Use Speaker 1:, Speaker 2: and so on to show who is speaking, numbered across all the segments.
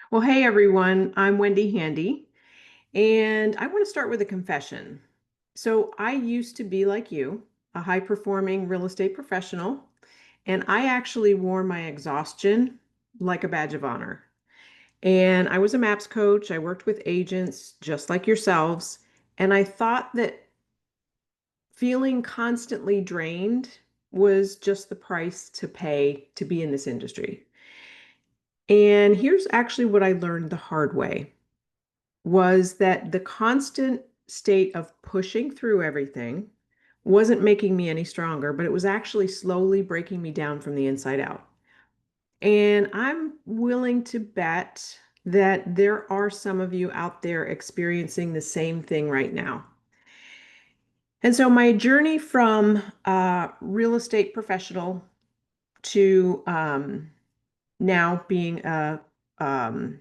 Speaker 1: Well, hey everyone, I'm Wendy Handy, and I want to start with a confession. So, I used to be like you, a high performing real estate professional, and I actually wore my exhaustion like a badge of honor. And I was a MAPS coach, I worked with agents just like yourselves, and I thought that feeling constantly drained was just the price to pay to be in this industry. And here's actually what I learned the hard way. Was that the constant state of pushing through everything wasn't making me any stronger, but it was actually slowly breaking me down from the inside out. And I'm willing to bet that there are some of you out there experiencing the same thing right now. And so my journey from real estate professional to now being a um,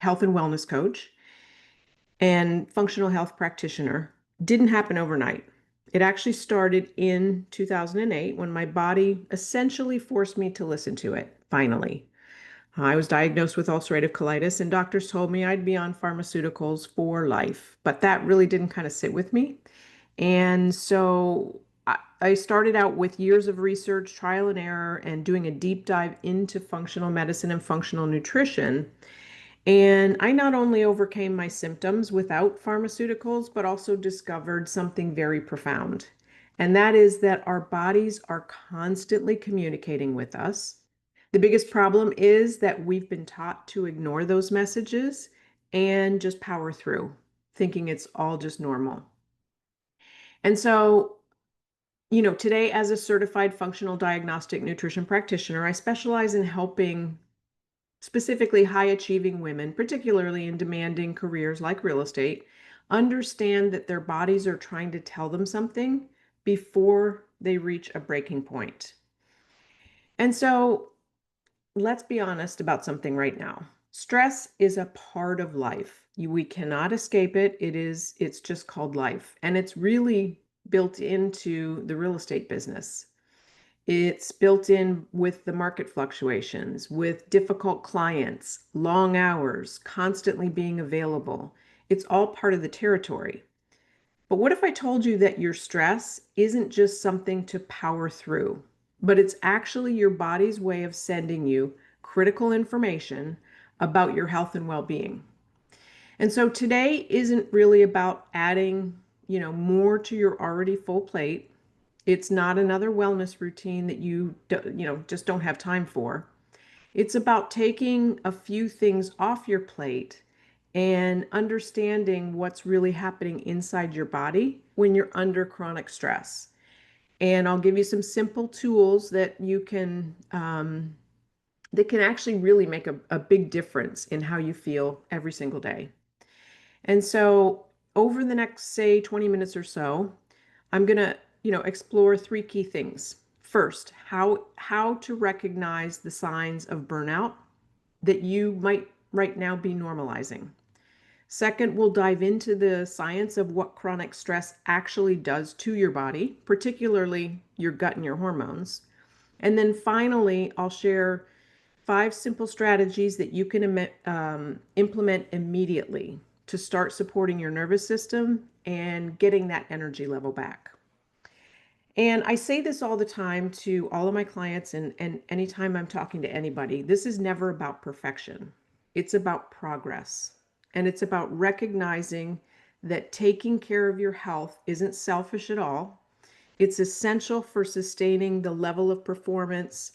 Speaker 1: health and wellness coach and functional health practitioner didn't happen overnight. It actually started in 2008 when my body essentially forced me to listen to it, finally. I was diagnosed with ulcerative colitis, and doctors told me I'd be on pharmaceuticals for life. But that really didn't kind of sit with me. And so I started out with years of research, trial and error, and doing a deep dive into functional medicine and functional nutrition. And I not only overcame my symptoms without pharmaceuticals, but also discovered something very profound. And that is that our bodies are constantly communicating with us. The biggest problem is that we've been taught to ignore those messages and just power through, thinking it's all just normal. And so, today as a certified functional diagnostic nutrition practitioner, I specialize in helping specifically high achieving women, particularly in demanding careers like real estate, understand that their bodies are trying to tell them something before they reach a breaking point. And so let's be honest about something right now. Stress is a part of life. We cannot escape it. It's just called life. And it's really built into the real estate business. It's built in with the market fluctuations, with difficult clients, long hours, constantly being available. It's all part of the territory. But what if I told you that your stress isn't just something to power through, but it's actually your body's way of sending you critical information about your health and well-being? And so today isn't really about adding, more to your already full plate. It's not another wellness routine that just don't have time for. It's about taking a few things off your plate and understanding what's really happening inside your body when you're under chronic stress. And I'll give you some simple tools that can actually really make a big difference in how you feel every single day. And so over the next, say, 20 minutes or so, I'm going to, explore three key things. First, how to recognize the signs of burnout that you might right now be normalizing. Second, we'll dive into the science of what chronic stress actually does to your body, particularly your gut and your hormones. And then finally, I'll share 5 simple strategies that you can implement immediately to start supporting your nervous system and getting that energy level back. And I say this all the time to all of my clients, and anytime I'm talking to anybody, this is never about perfection. It's about progress. And it's about recognizing that taking care of your health isn't selfish at all. It's essential for sustaining the level of performance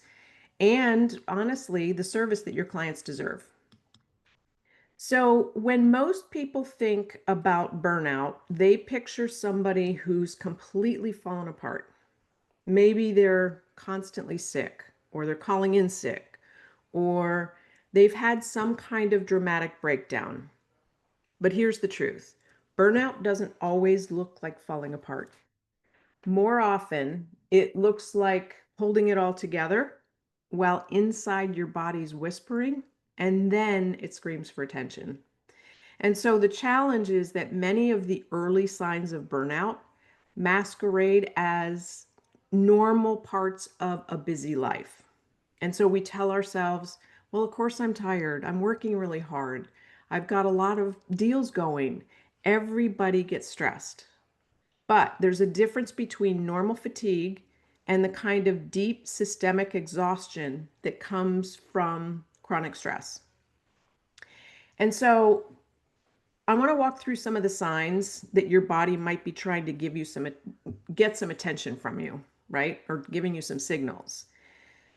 Speaker 1: and, honestly, the service that your clients deserve. So, when most people think about burnout, they picture somebody who's completely fallen apart. Maybe they're constantly sick, or they're calling in sick, or they've had some kind of dramatic breakdown. But here's the truth: burnout doesn't always look like falling apart. More often, it looks like holding it all together while inside your body's whispering, and then it screams for attention. And so the challenge is that many of the early signs of burnout masquerade as normal parts of a busy life. And so we tell ourselves, Well, of course, I'm tired. I'm working really hard. I've got a lot of deals going. Everybody gets stressed. But there's a difference between normal fatigue and the kind of deep systemic exhaustion that comes from chronic stress. And so I want to walk through some of the signs that your body might be trying to give you get some attention from you, right? Or giving you some signals.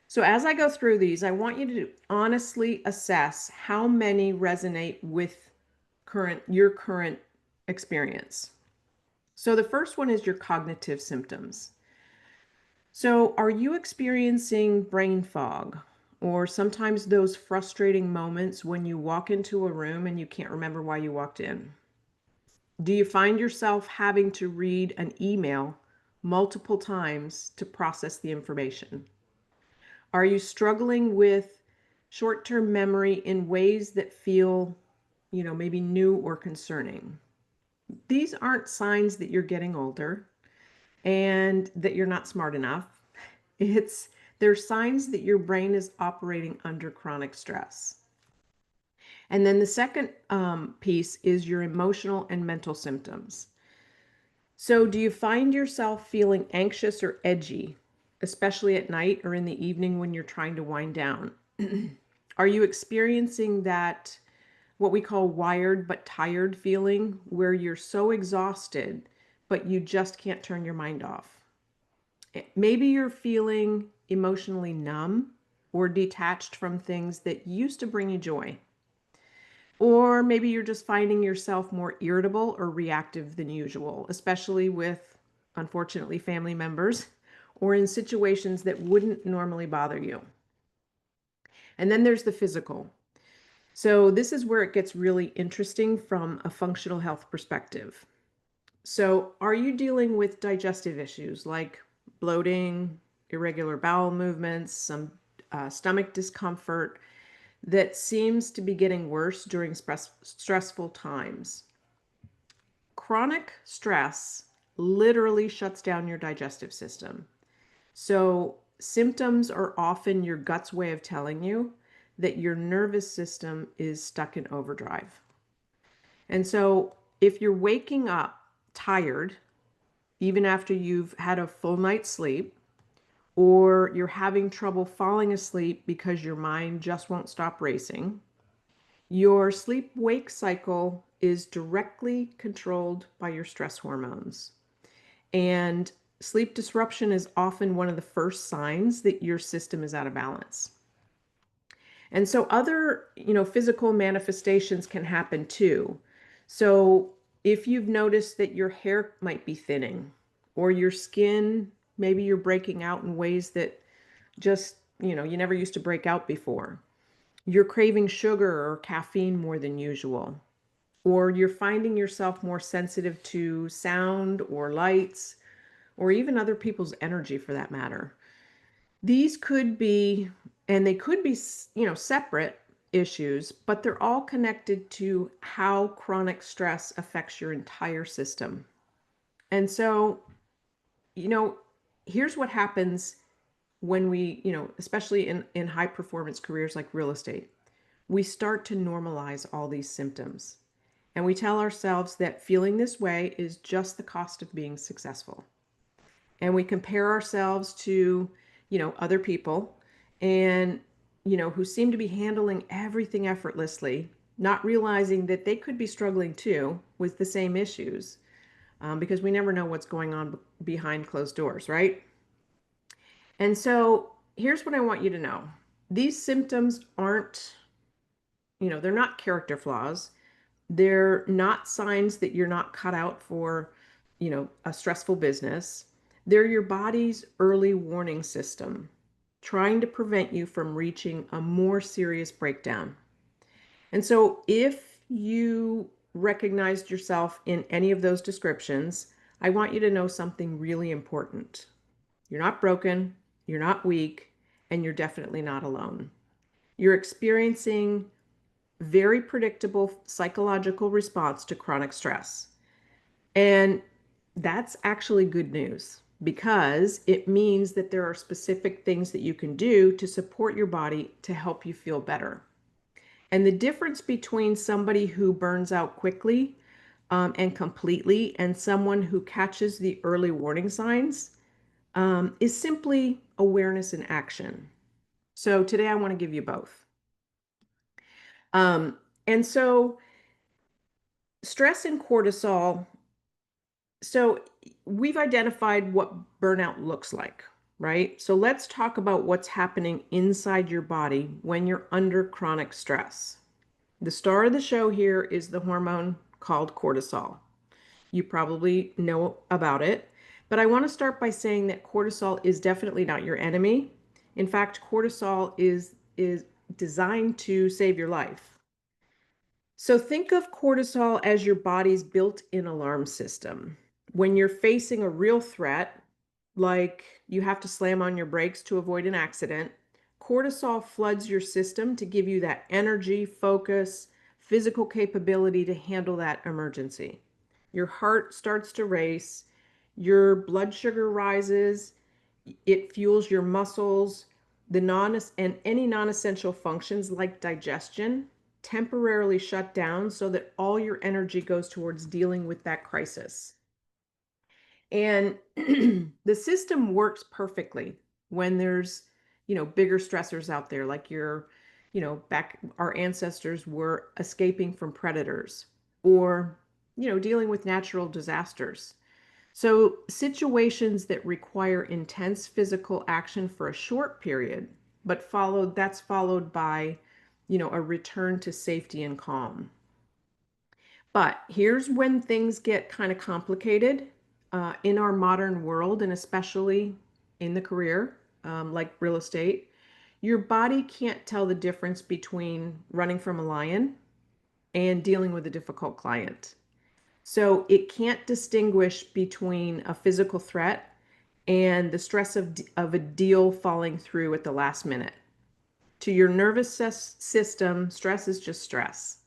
Speaker 1: So as I go through these, I want you to honestly assess how many resonate with your current experience. So the first one is your cognitive symptoms. So are you experiencing brain fog or sometimes those frustrating moments when you walk into a room and you can't remember why you walked in? Do you find yourself having to read an email multiple times to process the information? Are you struggling with short-term memory in ways that feel, maybe new or concerning? These aren't signs that you're getting older and that you're not smart enough. It's they're signs that your brain is operating under chronic stress. And then the second piece is your emotional and mental symptoms. So, do you find yourself feeling anxious or edgy, especially at night or in the evening when you're trying to wind down? Are you experiencing that, what we call wired but tired feeling, where you're so exhausted, but you just can't turn your mind off? Maybe you're feeling emotionally numb or detached from things that used to bring you joy. Or maybe you're just finding yourself more irritable or reactive than usual, especially with, unfortunately, family members or in situations that wouldn't normally bother you. And then there's the physical. So this is where it gets really interesting from a functional health perspective. So are you dealing with digestive issues like bloating, irregular bowel movements, some stomach discomfort that seems to be getting worse during stressful times? Chronic stress literally shuts down your digestive system. So, symptoms are often your gut's way of telling you that your nervous system is stuck in overdrive. And so, if you're waking up tired, even after you've had a full night's sleep, or you're having trouble falling asleep because your mind just won't stop racing, your sleep wake cycle is directly controlled by your stress hormones. And sleep disruption is often one of the first signs that your system is out of balance. And so other, physical manifestations can happen too. So if you've noticed that your hair might be thinning or your skin, maybe you're breaking out in ways that just, you never used to break out before. You're craving sugar or caffeine more than usual, or you're finding yourself more sensitive to sound or lights, or even other people's energy for that matter. These could be, and they could be, separate issues, but they're all connected to how chronic stress affects your entire system. And so, you know, here's what happens when we, especially in high performance careers like real estate, we start to normalize all these symptoms. And we tell ourselves that feeling this way is just the cost of being successful. And we compare ourselves to, other people and, who seem to be handling everything effortlessly, not realizing that they could be struggling too with the same issues, because we never know what's going on behind closed doors, right? And so here's what I want you to know. These symptoms aren't, they're not character flaws. They're not signs that you're not cut out for, a stressful business. They're your body's early warning system, trying to prevent you from reaching a more serious breakdown. And so if you recognized yourself in any of those descriptions, I want you to know something really important. You're not broken, you're not weak, and you're definitely not alone. You're experiencing very predictable psychological response to chronic stress. And that's actually good news. because it means that there are specific things that you can do to support your body to help you feel better. And the difference between somebody who burns out quickly and completely and someone who catches the early warning signs is simply awareness and action. So today I want to give you both. Um, and so stress and cortisol. So we've identified what burnout looks like, right? So let's talk about what's happening inside your body when you're under chronic stress. The star of the show here is the hormone called cortisol. You probably know about it, but I want to start by saying that cortisol is definitely not your enemy. In fact, cortisol is designed to save your life. So think of cortisol as your body's built-in alarm system. When you're facing a real threat, like you have to slam on your brakes to avoid an accident, cortisol floods your system to give you that energy, focus, physical capability to handle that emergency. Your heart starts to race, your blood sugar rises, it fuels your muscles, any non-essential functions like digestion temporarily shut down so that all your energy goes towards dealing with that crisis. And the system works perfectly when there's, bigger stressors out there, like back our ancestors were escaping from predators or, dealing with natural disasters. So situations that require intense physical action for a short period, but that's followed by, a return to safety and calm. But here's when things get kind of complicated in our modern world, and especially in the career, like real estate. Your body can't tell the difference between running from a lion and dealing with a difficult client. So it can't distinguish between a physical threat and the stress of a deal falling through at the last minute. To your nervous system, stress is just stress.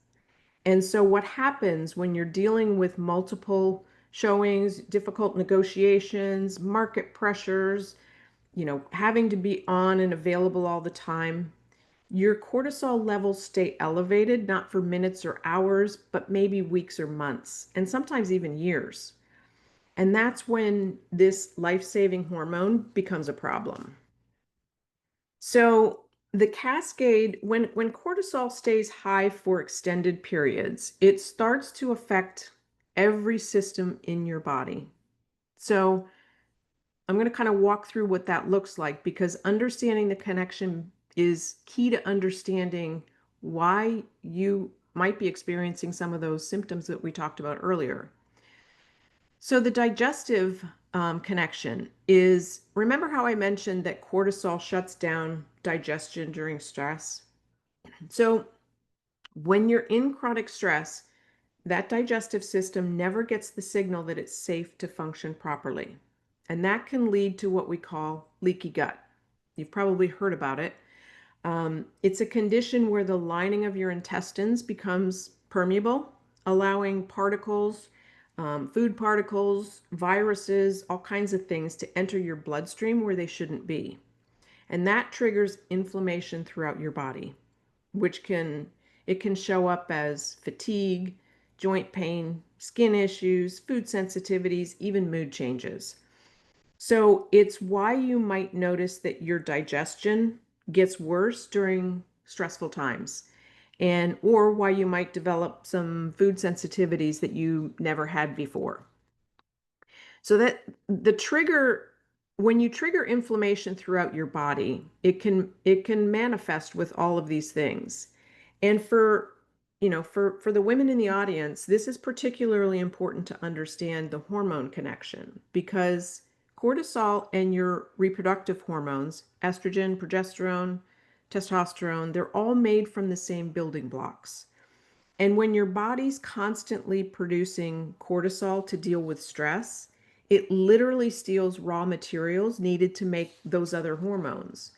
Speaker 1: And so what happens when you're dealing with multiple showings, difficult negotiations, market pressures, having to be on and available all the time, your cortisol levels stay elevated, not for minutes or hours, but maybe weeks or months, and sometimes even years. And that's when this life-saving hormone becomes a problem. So the cascade, when cortisol stays high for extended periods, it starts to affect every system in your body. So I'm going to kind of walk through what that looks like, because understanding the connection is key to understanding why you might be experiencing some of those symptoms that we talked about earlier. So the digestive connection is, remember how I mentioned that cortisol shuts down digestion during stress? So when you're in chronic stress, that digestive system never gets the signal that it's safe to function properly. And that can lead to what we call leaky gut. You've probably heard about it. It's a condition where the lining of your intestines becomes permeable, allowing particles, food particles, viruses, all kinds of things to enter your bloodstream where they shouldn't be. And that triggers inflammation throughout your body, which can show up as fatigue, joint pain, skin issues, food sensitivities, even mood changes. So it's why you might notice that your digestion gets worse during stressful times, and or why you might develop some food sensitivities that you never had before. So that the trigger, when you trigger inflammation throughout your body, it can manifest with all of these things. And for the women in the audience, this is particularly important to understand the hormone connection, because cortisol and your reproductive hormones, estrogen, progesterone, testosterone, they're all made from the same building blocks. And when your body's constantly producing cortisol to deal with stress, it literally steals raw materials needed to make those other hormones.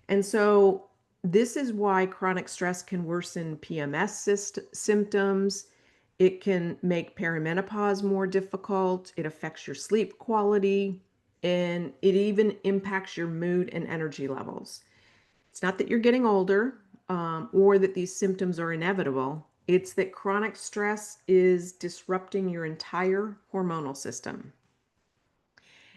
Speaker 1: And so this is why chronic stress can worsen PMS symptoms. It can make perimenopause more difficult. It affects your sleep quality. and it even impacts your mood and energy levels. It's not that you're getting older, or that these symptoms are inevitable. It's that chronic stress is disrupting your entire hormonal system.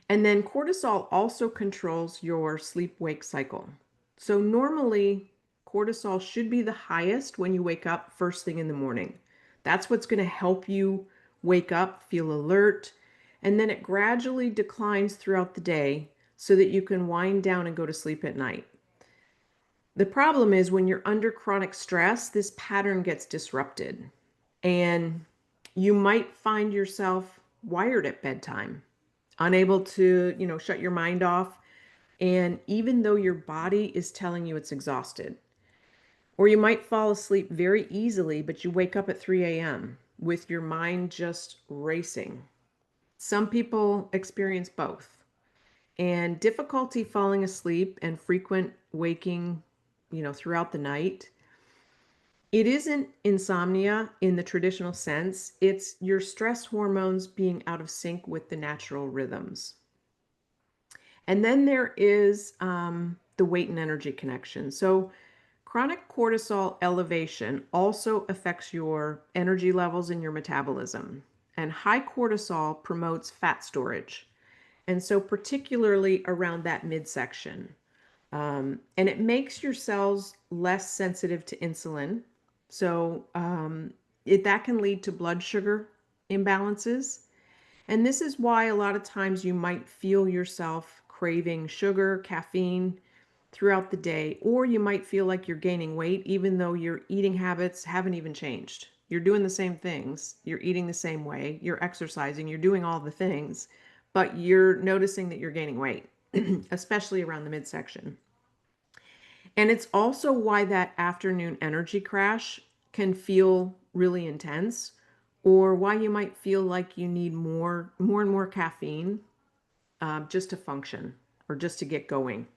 Speaker 1: And then cortisol also controls your sleep wake cycle. So normally, cortisol should be the highest when you wake up first thing in the morning. That's what's going to help you wake up, feel alert, and then it gradually declines throughout the day so that you can wind down and go to sleep at night. The problem is when you're under chronic stress, this pattern gets disrupted, and you might find yourself wired at bedtime, unable to, shut your mind off. And even though your body is telling you it's exhausted, or you might fall asleep very easily, but you wake up at 3 a.m. with your mind just racing. Some people experience both, and difficulty falling asleep and frequent waking, throughout the night. It isn't insomnia in the traditional sense. It's your stress hormones being out of sync with the natural rhythms. And then there is the weight and energy connection. So, chronic cortisol elevation also affects your energy levels and your metabolism. And high cortisol promotes fat storage. And so, particularly around that midsection. And it makes your cells less sensitive to insulin. So, that can lead to blood sugar imbalances. And this is why a lot of times you might feel yourself craving sugar, caffeine throughout the day, or you might feel like you're gaining weight, even though your eating habits haven't even changed. You're doing the same things, you're eating the same way, you're exercising, you're doing all the things, but you're noticing that you're gaining weight, especially around the midsection. And it's also why that afternoon energy crash can feel really intense, or why you might feel like you need more and more caffeine just to function or just to get going.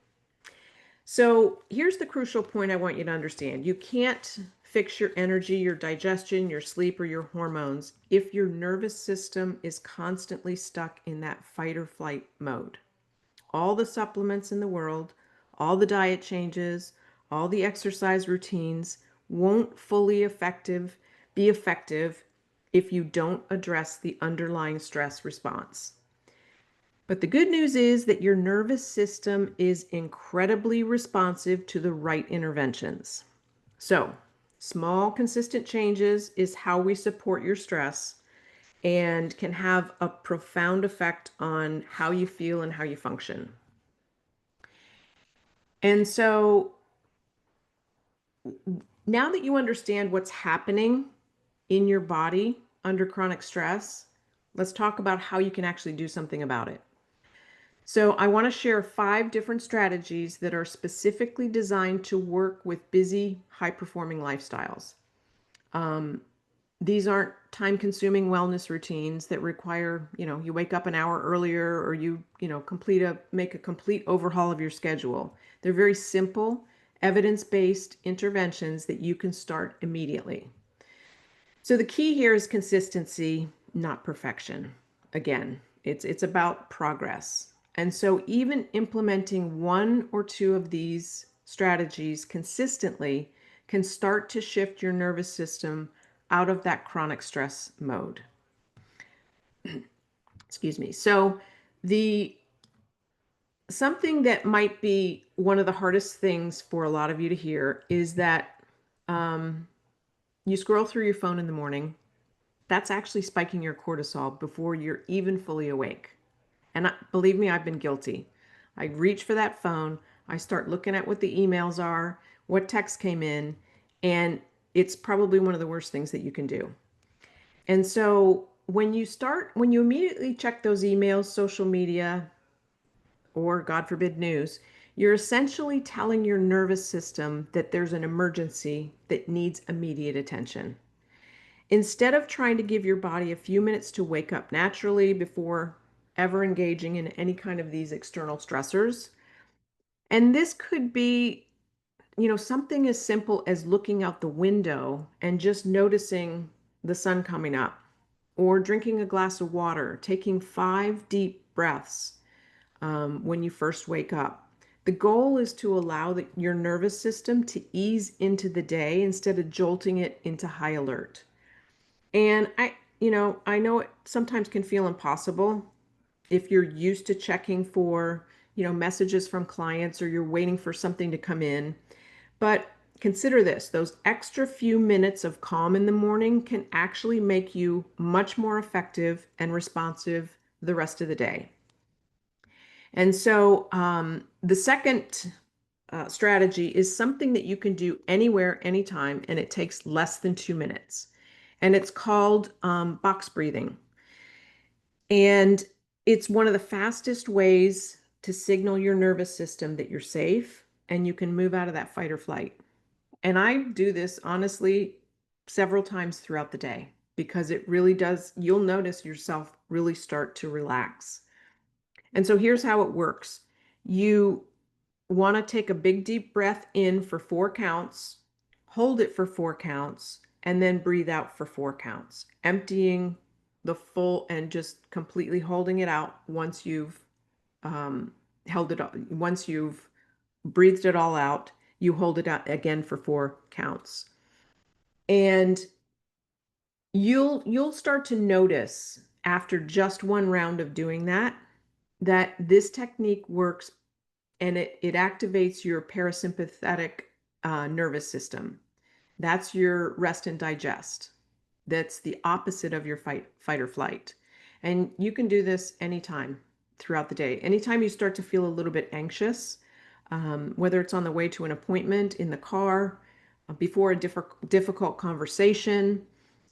Speaker 1: So here's the crucial point I want you to understand. You can't fix your energy, your digestion, your sleep, or your hormones if your nervous system is constantly stuck in that fight or flight mode. All the supplements in the world, all the diet changes, all the exercise routines won't be effective if you don't address the underlying stress response. But the good news is that your nervous system is incredibly responsive to the right interventions. So, small, consistent changes is how we support your stress and can have a profound effect on how you feel and how you function. And so, now that you understand what's happening in your body under chronic stress, let's talk about how you can actually do something about it. So, I want to share 5 different strategies that are specifically designed to work with busy, high performing lifestyles. Um, these aren't time consuming wellness routines that require, you wake up an hour earlier, or make a complete overhaul of your schedule. They're very simple, evidence based interventions that you can start immediately. So the key here is consistency, not perfection. Again, it's about progress. And so even implementing 1 or 2 of these strategies consistently can start to shift your nervous system out of that chronic stress mode. Excuse me. So the something that might be one of the hardest things for a lot of you to hear is that um, you scroll through your phone in the morning. That's actually spiking your cortisol before you're even fully awake. And believe me, I've been guilty. I reach for that phone. I start looking at what the emails are, what text came in, and it's probably one of the worst things that you can do. And so when you immediately check those emails, social media, or God forbid, news, you're essentially telling your nervous system that there's an emergency that needs immediate attention. Instead of trying to give your body a few minutes to wake up naturally before ever engaging in any kind of these external stressors. And this could be, something as simple as looking out the window and just noticing the sun coming up, or drinking a glass of water, taking 5 deep breaths, when you first wake up. The goal is to allow your nervous system to ease into the day instead of jolting it into high alert. And I know it sometimes can feel impossible if you're used to checking for, messages from clients or you're waiting for something to come in. But consider this, those extra few minutes of calm in the morning can actually make you much more effective and responsive the rest of the day. And so the second strategy is something that you can do anywhere, anytime, and it takes less than 2 minutes. And it's called box breathing. And it's one of the fastest ways to signal your nervous system that you're safe and you can move out of that fight or flight. And I do this honestly several times throughout the day because it really does, you'll notice yourself really start to relax. And so here's how it works. You want to take a big deep breath in for 4 counts, hold it for 4 counts, and then breathe out for 4 counts, emptying the full and just completely holding it out once you've held it, once you've breathed it all out, you hold it out again for 4 counts. And you'll start to notice after just one round of doing that this technique works, and it activates your parasympathetic nervous system. That's your rest and digest. That's the opposite of your fight or flight. And you can do this anytime throughout the day. Anytime you start to feel a little bit anxious, whether it's on the way to an appointment, in the car, before a difficult conversation,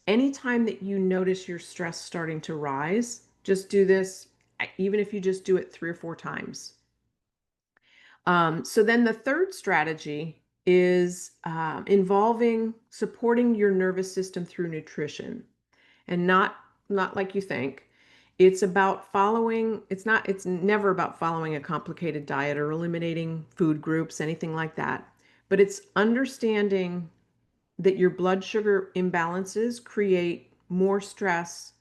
Speaker 1: anytime that you notice your stress starting to rise, just do this, even if you just do it 3 or 4 times. So then the third strategy is involving supporting your nervous system through nutrition, and not like you think. It's about following, it's never about following a complicated diet or eliminating food groups, anything like that. But it's understanding that your blood sugar imbalances create more stress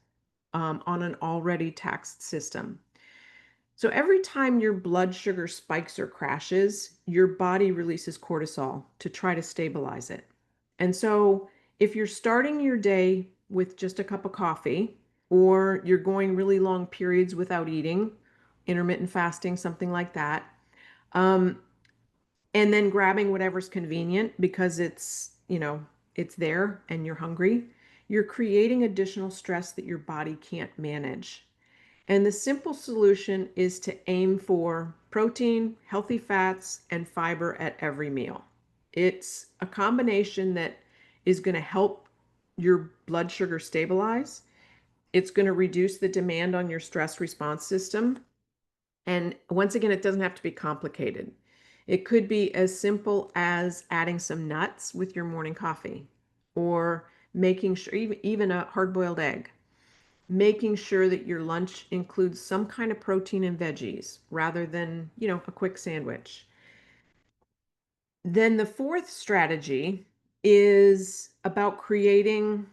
Speaker 1: on an already taxed system. So every time your blood sugar spikes or crashes, your body releases cortisol to try to stabilize it. And so if you're starting your day with just a cup of coffee, or you're going really long periods without eating, intermittent fasting, something like that, um, and then grabbing whatever's convenient because it's there and you're hungry, you're creating additional stress that your body can't manage. And the simple solution is to aim for protein, healthy fats, and fiber at every meal. It's a combination that is going to help your blood sugar stabilize. It's going to reduce the demand on your stress response system. And once again, it doesn't have to be complicated. It could be as simple as adding some nuts with your morning coffee, or making sure, even a hard-boiled egg, making sure that your lunch includes some kind of protein and veggies rather than, a quick sandwich. Then the fourth strategy is about creating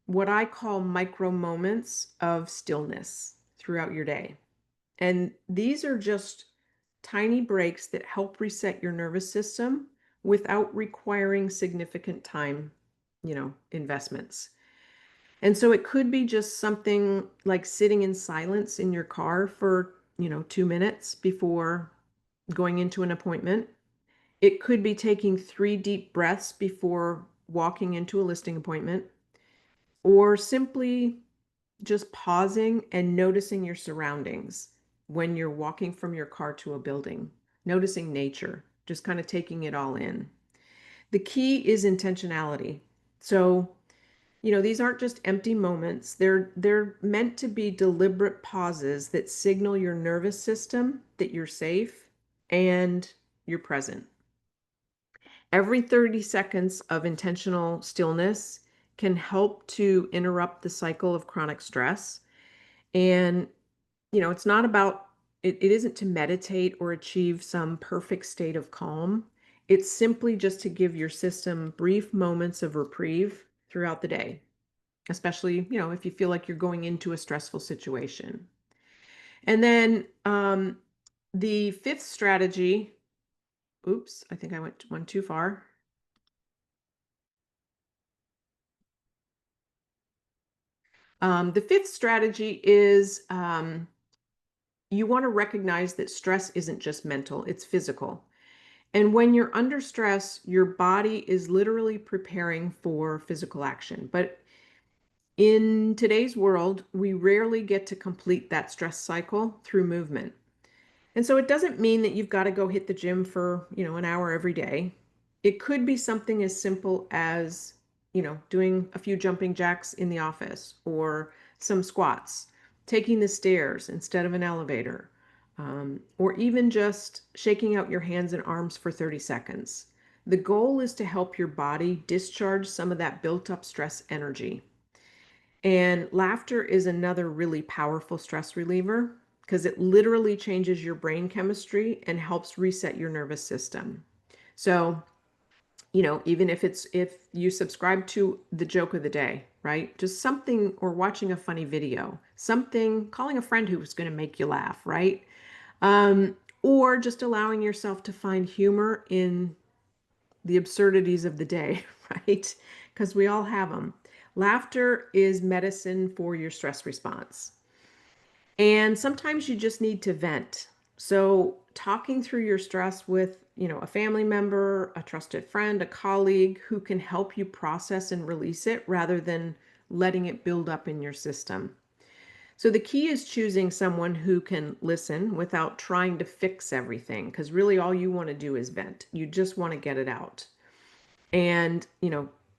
Speaker 1: what I call micro moments of stillness throughout your day. And these are just tiny breaks that help reset your nervous system without requiring significant time, investments. And so it could be just something like sitting in silence in your car for, 2 minutes before going into an appointment. It could be taking 3 deep breaths before walking into a listing appointment, or simply just pausing and noticing your surroundings when you're walking from your car to a building, noticing nature, just kind of taking it all in. The key is intentionality. So, these aren't just empty moments. They're meant to be deliberate pauses that signal your nervous system that you're safe and you're present. Every 30 seconds of intentional stillness can help to interrupt the cycle of chronic stress. And, it's not about, it isn't to meditate or achieve some perfect state of calm. It's simply just to give your system brief moments of reprieve throughout the day, especially, if you feel like you're going into a stressful situation. And then The fifth strategy, oops, I think I went one too far. The fifth strategy is you want to recognize that stress isn't just mental, it's physical. And when you're under stress, your body is literally preparing for physical action. But in today's world, we rarely get to complete that stress cycle through movement. And so it doesn't mean that you've got to go hit the gym for, an hour every day. It could be something as simple as, doing a few jumping jacks in the office or some squats, taking the stairs instead of an elevator, or even just shaking out your hands and arms for 30 seconds. The goal is to help your body discharge some of that built up stress energy. And laughter is another really powerful stress reliever because it literally changes your brain chemistry and helps reset your nervous system. So, even if you subscribe to the joke of the day, right? Just something, or watching a funny video, something, calling a friend who's going to make you laugh, right? Or just allowing yourself to find humor in the absurdities of the day, right? Because we all have them. Laughter is medicine for your stress response. And sometimes you just need to vent. So, talking through your stress with, a family member, a trusted friend, a colleague who can help you process and release it rather than letting it build up in your system. So, the key is choosing someone who can listen without trying to fix everything, because really all you want to do is vent. You just want to get it out. And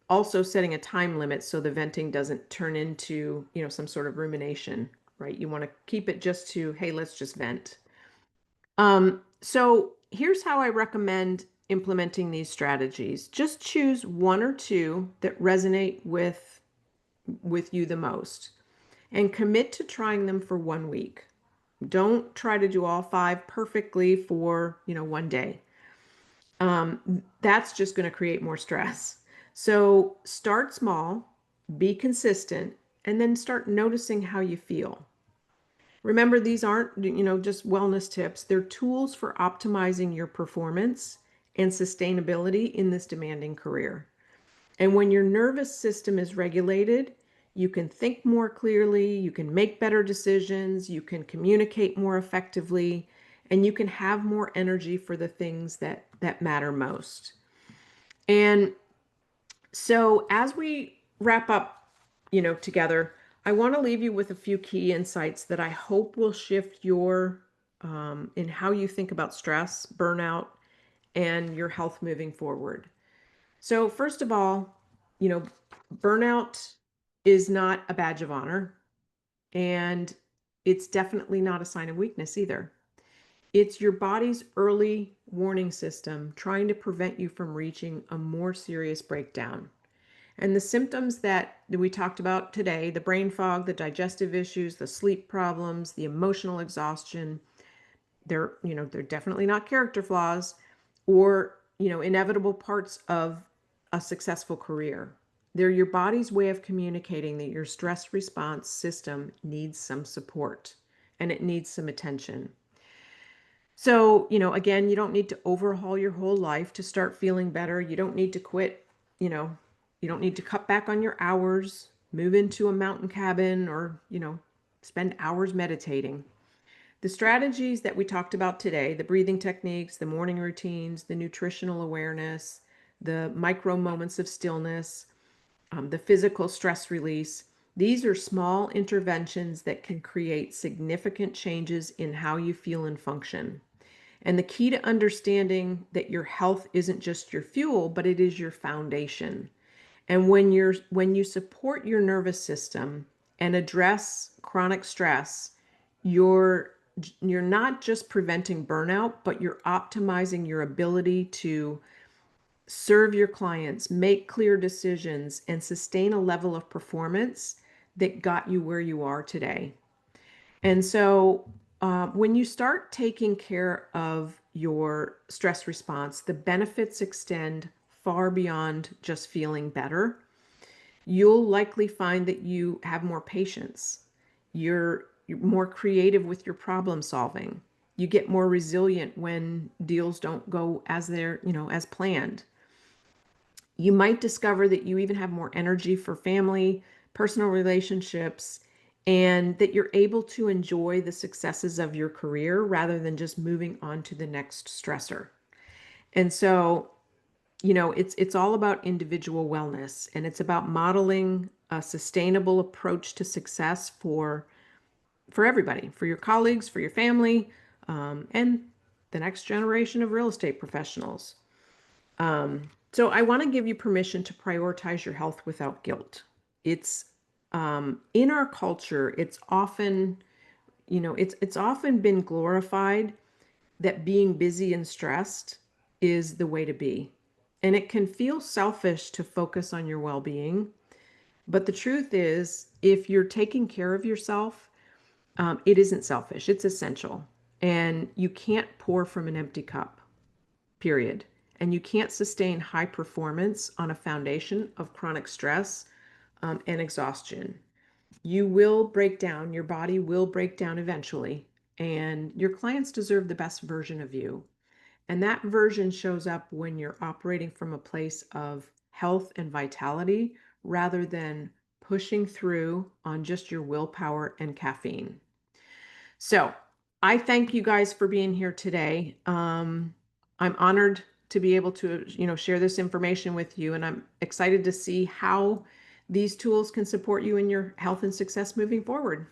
Speaker 1: also setting a time limit so the venting doesn't turn into some sort of rumination, right? You want to keep it just to, hey, let's just vent. So here's how I recommend implementing these strategies. Just choose one or two that resonate with you the most and commit to trying them for 1 week. Don't try to do all five perfectly for one day. That's just going to create more stress. So start small, be consistent, and then start noticing how you feel. Remember, these aren't, just wellness tips. They're tools for optimizing your performance and sustainability in this demanding career. And when your nervous system is regulated, you can think more clearly, you can make better decisions, you can communicate more effectively, and you can have more energy for the things that matter most. And so as we wrap up, together, I want to leave you with a few key insights that I hope will shift your in how you think about stress, burnout, and your health moving forward. So first of all, you know, burnout is not a badge of honor, and it's definitely not a sign of weakness either. It's your body's early warning system trying to prevent you from reaching a more serious breakdown. And the symptoms that we talked about today, the brain fog, the digestive issues, the sleep problems, the emotional exhaustion, they're definitely not character flaws or, inevitable parts of a successful career. They're your body's way of communicating that your stress response system needs some support and it needs some attention. So, again, you don't need to overhaul your whole life to start feeling better. You don't need to quit, you know, you don't need to cut back on your hours, move into a mountain cabin, or, spend hours meditating. The strategies that we talked about today, the breathing techniques, the morning routines, the nutritional awareness, the micro moments of stillness, the physical stress release, these are small interventions that can create significant changes in how you feel and function. And the key to understanding that your health isn't just your fuel, but it is your foundation. And when you support your nervous system and address chronic stress, you're you're not just preventing burnout, but you're optimizing your ability to serve your clients, make clear decisions, and sustain a level of performance that got you where you are today. And so, when you start taking care of your stress response, the benefits extend far beyond just feeling better. You'll likely find that you have more patience. You're more creative with your problem solving. You get more resilient when deals don't go as as planned. You might discover that you even have more energy for family, personal relationships, and that you're able to enjoy the successes of your career rather than just moving on to the next stressor. And so, it's all about individual wellness, and it's about modeling a sustainable approach to success for everybody, for your colleagues, for your family, and the next generation of real estate professionals. So I want to give you permission to prioritize your health without guilt. It's in our culture, it's often been glorified that being busy and stressed is the way to be. And it can feel selfish to focus on your well-being. But the truth is, if you're taking care of yourself, it isn't selfish, it's essential. And you can't pour from an empty cup, period. And you can't sustain high performance on a foundation of chronic stress and exhaustion. You will break down, your body will break down eventually, and your clients deserve the best version of you. And that version shows up when you're operating from a place of health and vitality rather than pushing through on just your willpower and caffeine. So I thank you guys for being here today. I'm honored to be able to, share this information with you, and I'm excited to see how these tools can support you in your health and success moving forward.